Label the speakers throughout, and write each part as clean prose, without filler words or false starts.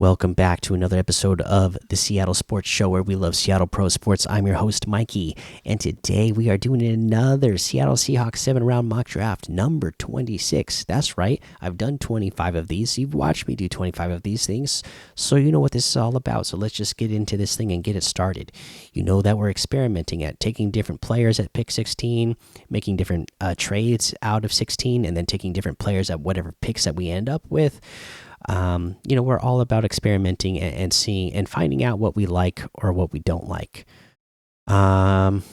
Speaker 1: Welcome back to another episode of the Seattle Sports Show where we love Seattle Pro Sports. I'm your host, Mikey, and today we are doing another Seattle Seahawks 7 round mock draft, number 26. That's right, I've done 25 of these. You've watched me do 25 of these things, so you know what this is all about. So let's just get into this thing and get it started. You know that we're experimenting at taking different players at pick 16, making different trades out of 16, and then taking different players at whatever picks that we end up with. We're all about experimenting and seeing and finding out what we like or what we don't like. Um,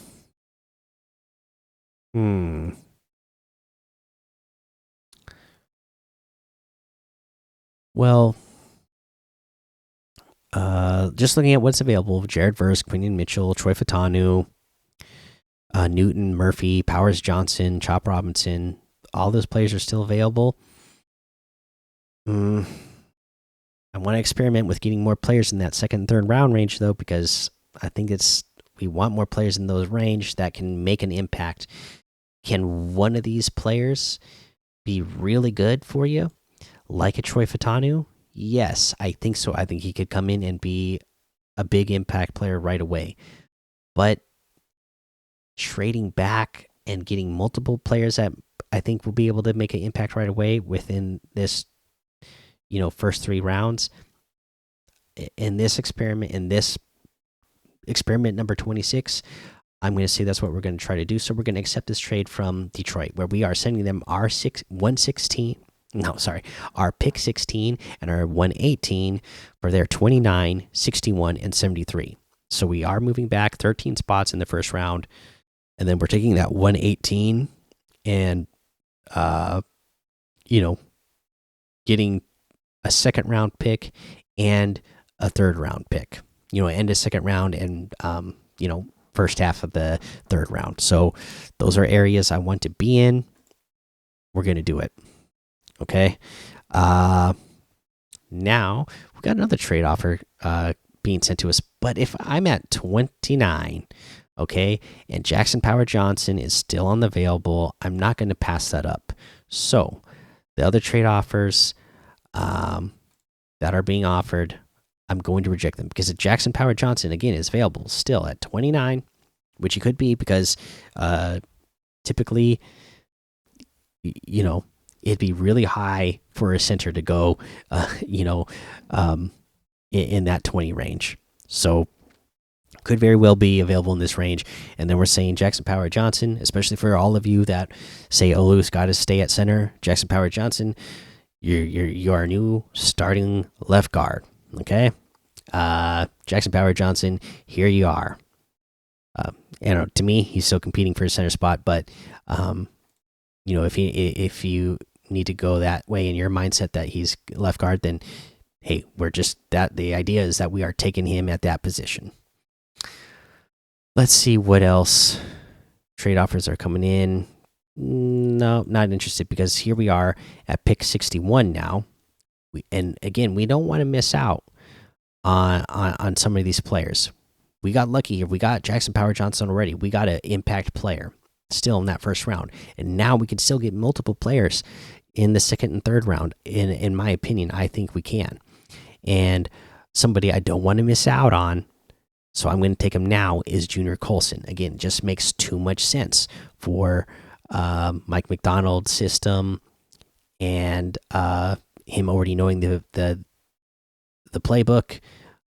Speaker 1: hmm. Well, just looking at what's available: Jared Verse, Quinion Mitchell, Troy Fatanu, Newton, Murphy, Powers Johnson, Chop Robinson. All those players are still available. Hmm. I want to experiment with getting more players in that second and third round range, though, because I think we want more players in those range that can make an impact. Can one of these players be really good for you, like a Troy Fatanu? Yes, I think so. I think he could come in and be a big impact player right away. But trading back and getting multiple players that I think will be able to make an impact right away within this first 3 rounds in this experiment number 26, I'm going to say that's what we're going to try to do. So we're going to accept this trade from Detroit, where we are sending them our our pick 16 and our 118 for their 29, 61, and 73. So we are moving back 13 spots in the first round, and then we're taking that 118 and getting a second round pick and a third round pick, end of second round and first half of the third round. So those are areas I want to be in. We're going to do it. Okay. Now we've got another trade offer being sent to us, but if I'm at 29, okay, and Jackson Power Johnson is still unavailable, I'm not going to pass that up. So the other trade offers that are being offered, I'm going to reject them, because if Jackson Power Johnson again is available still at 29, which he could be, because typically, it'd be really high for a center to go, in that 20 range. So could very well be available in this range. And then we're saying Jackson Power Johnson, especially for all of you that say Olu's got to stay at center. Jackson Power Johnson, you're our new starting left guard. Okay, Jackson Power Johnson, here you are. To me, he's still competing for a center spot, but if you need to go that way in your mindset that he's left guard, then hey, we're just that. The idea is that we are taking him at that position. Let's see what else trade offers are coming in. No, not interested, because here we are at pick 61 now. And again, we don't want to miss out on some of these players. We got lucky here. We got Jackson Power Johnson already. We got an impact player still in that first round. And now we can still get multiple players in the second and third round. In my opinion, I think we can. And somebody I don't want to miss out on, so I'm going to take him now, is Junior Colson. Again, it just makes too much sense for Mike McDonald's system, and him already knowing the playbook,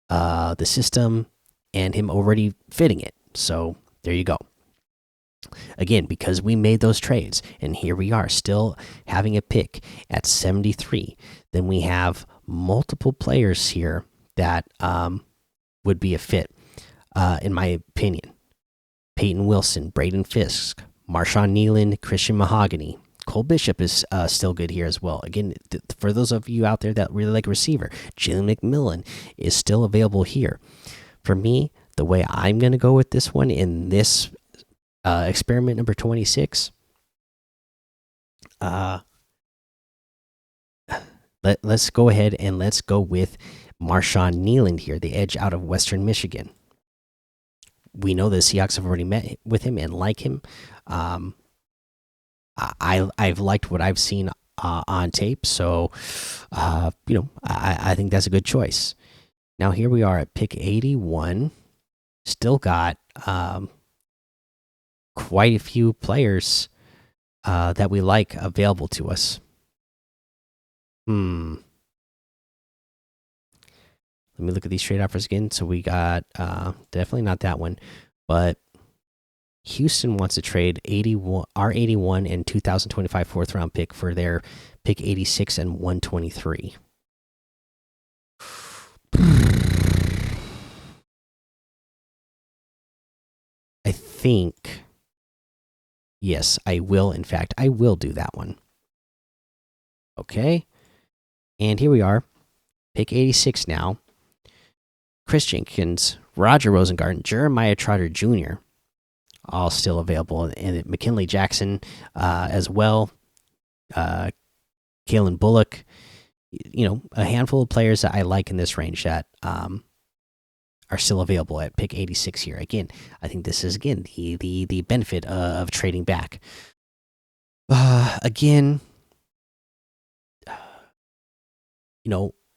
Speaker 1: the system, and him already fitting it. So there you go. Again, because we made those trades, and here we are still having a pick at 73. Then we have multiple players here that would be a fit, in my opinion. Peyton Wilson, Braden Fisk, Marshawn Nealon, Christian Mahogany. Cole Bishop is still good here as well. Again, for those of you out there that really like receiver, Jalen McMillan is still available here. For me, the way I'm going to go with this one in this experiment number 26, let's go ahead and let's go with Marshawn Nealon here, the edge out of Western Michigan. We know the Seahawks have already met with him and like him. I've liked what I've seen on tape. So, I think that's a good choice. Now here we are at pick 81. Still got quite a few players that we like available to us. Let me look at these trade offers again. So we got definitely not that one, but Houston wants to trade 81 R81 and 2025 fourth round pick for their pick 86 and 123. I think, yes, I will. In fact, I will do that one. Okay. And here we are. Pick 86 now. Chris Jenkins, Roger Rosengarten, Jeremiah Trotter Jr. all still available. And McKinley Jackson as well. Kalen Bullock. A handful of players that I like in this range that are still available at pick 86 here. Again, I think this is again the benefit of trading back. Again,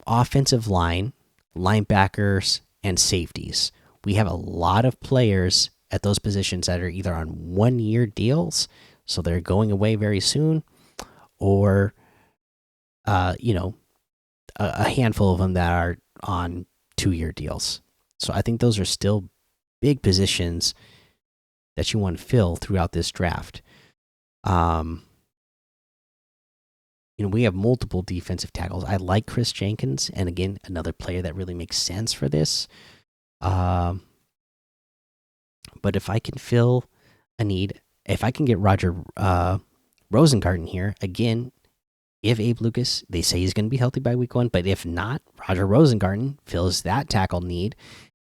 Speaker 1: offensive line, linebackers, and safeties. We have a lot of players at those positions that are either on 1-year deals, so they're going away very soon, or a handful of them that are on 2-year deals. So I think those are still big positions that you want to fill throughout this draft. We have multiple defensive tackles. I like Chris Jenkins, and again, another player that really makes sense for this. But if I can fill a need, if I can get Roger Rosengarten here, again, if Abe Lucas, they say he's going to be healthy by week 1, but if not, Roger Rosengarten fills that tackle need.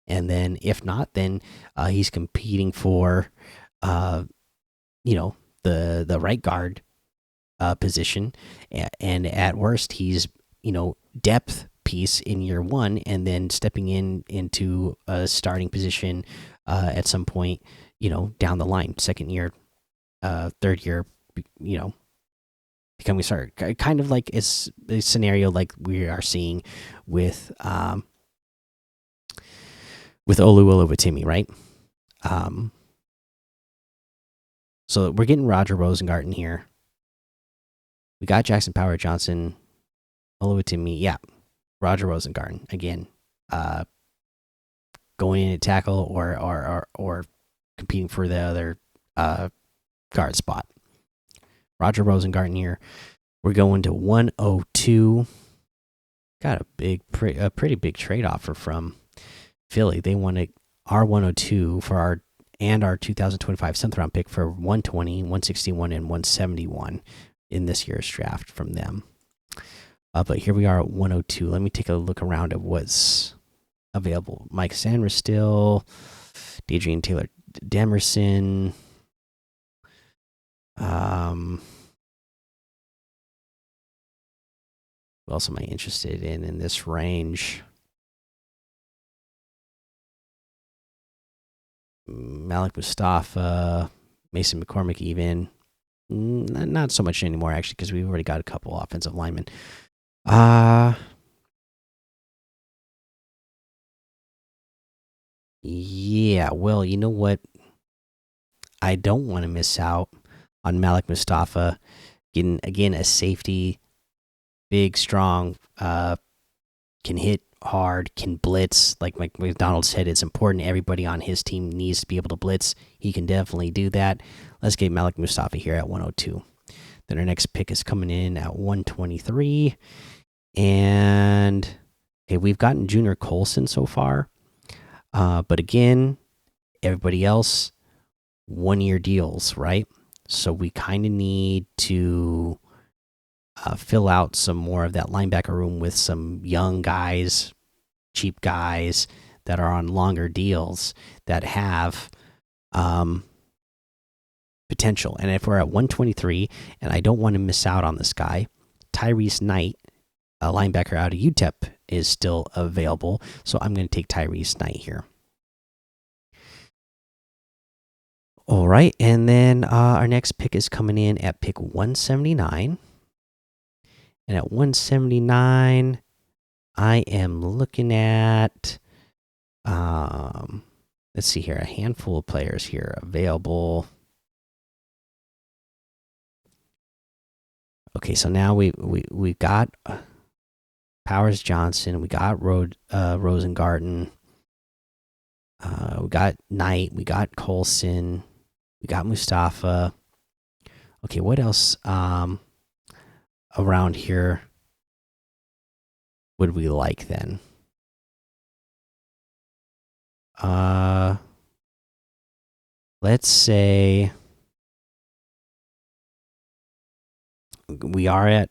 Speaker 1: And then if not, then he's competing for, the right guard position, and at worst he's depth piece in year 1, and then stepping into a starting position at some point down the line, second year, third year, becoming a starter, kind of like it's a scenario like we are seeing with Oluwatimi, right? So we're getting Roger Rosengarten here. We got Jackson Power Johnson, Oluwatimi, yeah, Roger Rosengarten again, going in at tackle or competing for the other guard spot. Roger Rosengarten here. We're going to 102. Got a pretty big trade offer from Philly. They wanted our 102 for our 2025 7th round pick for 120, 161, and 171 in this year's draft from them. But here we are at 102. Let me take a look around at what's available. Mike Sanders still, Deidrean Taylor Demerson. Who else am I interested in this range? Malik Mustafa, Mason McCormick, even. Not so much anymore, actually, because we've already got a couple offensive linemen. Yeah, well, you know what? I don't want to miss out on Malik Mustafa getting, again, a safety, big, strong, can hit hard, can blitz. Like Mike McDonald said, it's important. Everybody on his team needs to be able to blitz. He can definitely do that. Let's get Malik Mustafa here at 102. Then our next pick is coming in at 123. And okay, we've gotten Junior Colson so far. But again, everybody else, 1-year deals, right? So we kind of need to fill out some more of that linebacker room with some young guys, cheap guys that are on longer deals that have potential. And if we're at 123, and I don't want to miss out on this guy, Tyrese Knight, a linebacker out of UTEP, is still available. So I'm going to take Tyrese Knight here. All right, and then our next pick is coming in at pick 179. And at 179, I am looking at let's see here, a handful of players here available. Okay, so now we got Powers Johnson, we got Rosengarten, we got Knight, we got Colson, we got Mustafa. Okay, what else around here would we like then? Let's say we are at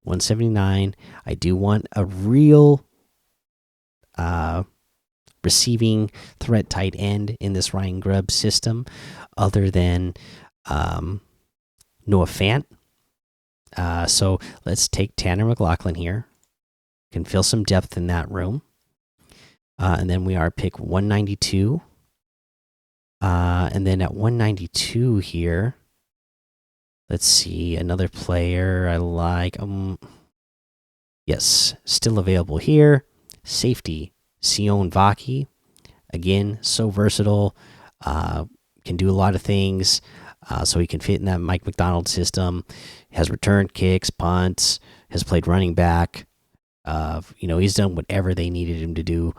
Speaker 1: 179. I do want a real receiving threat tight end in this Ryan Grubb system, other than Noah Fant. So let's take Tanner McLaughlin here. Can fill some depth in that room. And then we are pick 192. And then at 192 here, let's see, another player I like. Yes, still available here. Safety, Sion Vaki. Again, so versatile. Can do a lot of things. So he can fit in that Mike McDonald system. Has returned kicks, punts. Has played running back. He's done whatever they needed him to do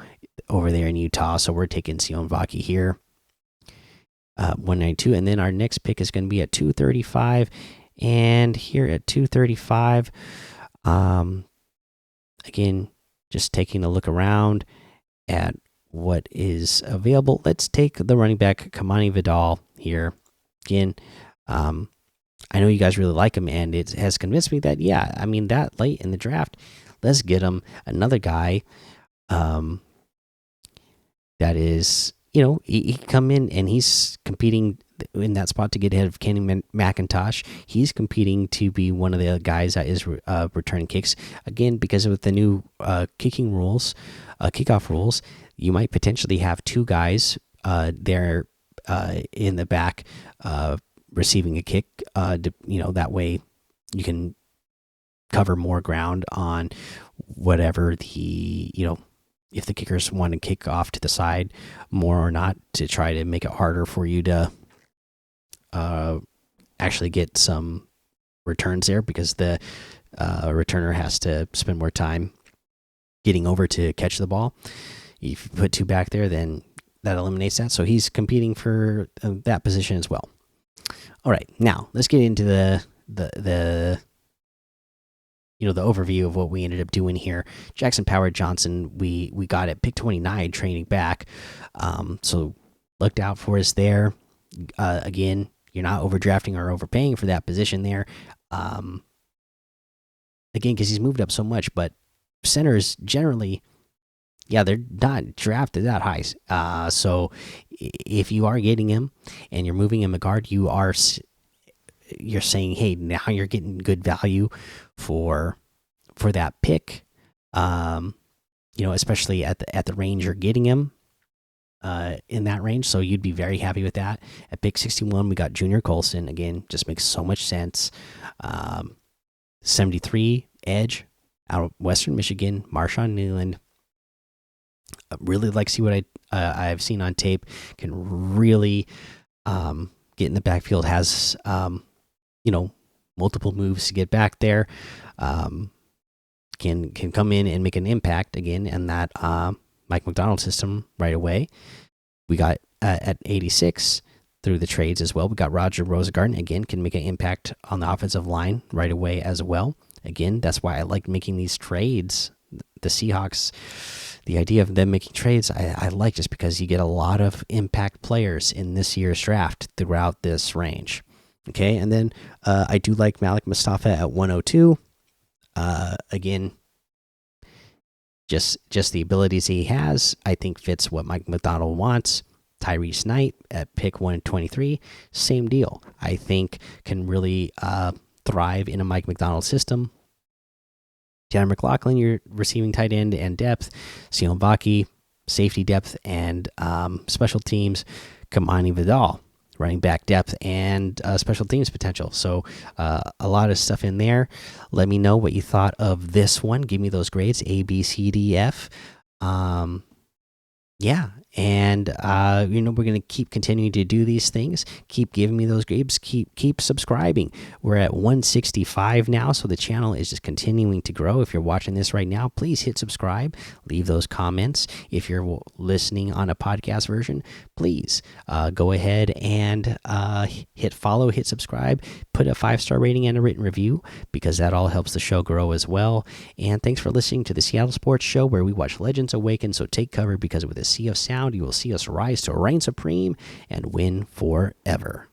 Speaker 1: over there in Utah. So we're taking Sion Vaki here. 192, and then our next pick is going to be at 235. And here at 235, again, just taking a look around at what is available. Let's take the running back Kamani Vidal here. Again, I know you guys really like him, and it has convinced me that, yeah, I mean, that late in the draft, let's get him another guy that is, he come in and he's competing in that spot to get ahead of Kenny McIntosh. He's competing to be one of the guys that is returning kicks. Again, because of the new kickoff rules, you might potentially have two guys there in the back receiving a kick. That way you can cover more ground on whatever if the kickers want to kick off to the side more or not, to try to make it harder for you to actually get some returns there, because the returner has to spend more time getting over to catch the ball. If you put two back there, then that eliminates that. So he's competing for that position as well. All right, now let's get into the overview of what we ended up doing here. Jackson Power Johnson, we got at pick 29, training back. So looked out for us there. Again, you're not overdrafting or overpaying for that position there. Again, because he's moved up so much, but centers generally, yeah, they're not drafted that high. So if you are getting him and you're moving him a guard, you're saying, hey, now you're getting good value for that pick. Especially at the range you're getting him in that range. So you'd be very happy with that. At pick 61, we got Junior Colson. Again, just makes so much sense. 73 edge out of Western Michigan, Marshawn Newland. Really like to see what I've seen on tape. Can really get in the backfield. Has multiple moves to get back there. Can come in and make an impact again in that Mike McDonald system right away. We got at 86 through the trades as well. We got Roger Rosengarten, again, can make an impact on the offensive line right away as well. Again, that's why I like making these trades. The Seahawks, the idea of them making trades, I like, just because you get a lot of impact players in this year's draft throughout this range. Okay, and then I do like Malik Mustafa at 102. Again, just the abilities he has, I think fits what Mike McDonald wants. Tyrese Knight at pick 123, same deal. I think can really thrive in a Mike McDonald system. Tanner McLaughlin, you're receiving tight end and depth. Sion Vaki, safety depth and special teams. Kamani Vidal, running back depth, and special teams potential. So a lot of stuff in there. Let me know what you thought of this one. Give me those grades: A, B, C, D, F. Yeah, and we're gonna keep continuing to do these things. Keep giving me those grades. Keep subscribing. We're at 165 now, so the channel is just continuing to grow. If you're watching this right now, please hit subscribe. Leave those comments. If you're listening on a podcast version, please go ahead and hit follow, hit subscribe, put a 5-star rating and a written review, because that all helps the show grow as well. And thanks for listening to the Seattle Sports Show, where we watch legends awaken. So take cover, because with a sea of sound, you will see us rise to reign supreme and win forever.